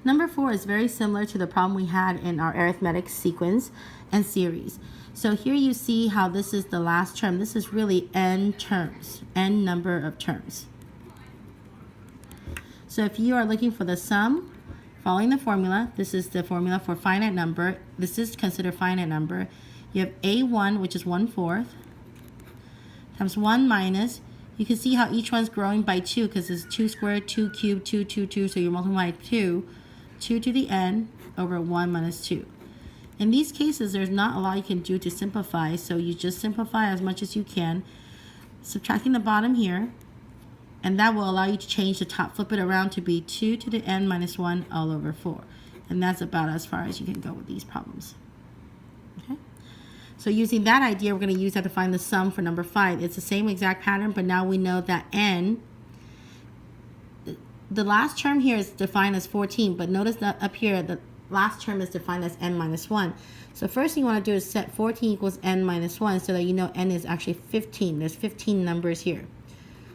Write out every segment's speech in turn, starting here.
Number 4 is very similar to the problem we had in our arithmetic sequence and series. So here you see how this is the last term. This is really n terms, n number of terms. So if you are looking for the sum, following the formula, this is the formula for finite number. This is considered finite number. You have a1, which is 1/4, times 1 minus. You can see how each one's growing by 2 because it's 2 squared, 2 cubed, 2, 2, 2. So you multiply 2 to the n over 1 minus 2. In these cases, there's not a lot you can do to simplify, so you just simplify as much as you can, subtracting the bottom here, and that will allow you to change the top, flip it around to be 2 to the n minus 1 all over 4. And that's about as far as you can go with these problems. Okay? So using that idea, we're going to use that to find the sum for number 5. It's the same exact pattern, but now we know that n, the last term here is defined as 14, but notice that up here, the last term is defined as n minus 1. So first thing you want to do is set 14 equals n minus 1 so that you know n is actually 15. There's 15 numbers here.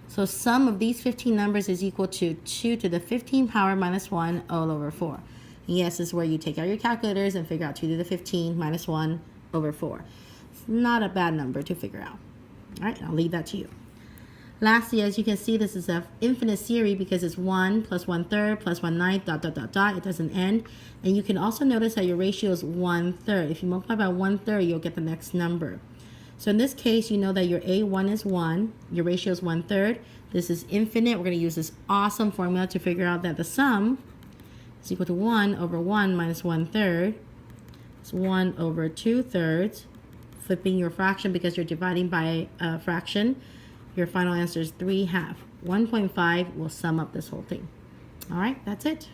So sum of these 15 numbers is equal to 2 to the 15 power minus 1 all over 4. And yes, this is where you take out your calculators and figure out 2 to the 15 minus 1 over 4. It's not a bad number to figure out. All right, I'll leave that to you. Lastly, as you can see, this is an infinite series because it's 1 plus 1/3 plus 1/9 dot dot dot dot. It doesn't end. And you can also notice that your ratio is 1/3. If you multiply by 1/3, you'll get the next number. So in this case, you know that your A1 is 1, your ratio is 1/3. This is infinite. We're going to use this awesome formula to figure out that the sum is equal to 1 over 1 minus 1/3. It's 1 over 2/3. Flipping your fraction because you're dividing by a fraction. Your final answer is 3/2. 1.5 will sum up this whole thing. All right, that's it.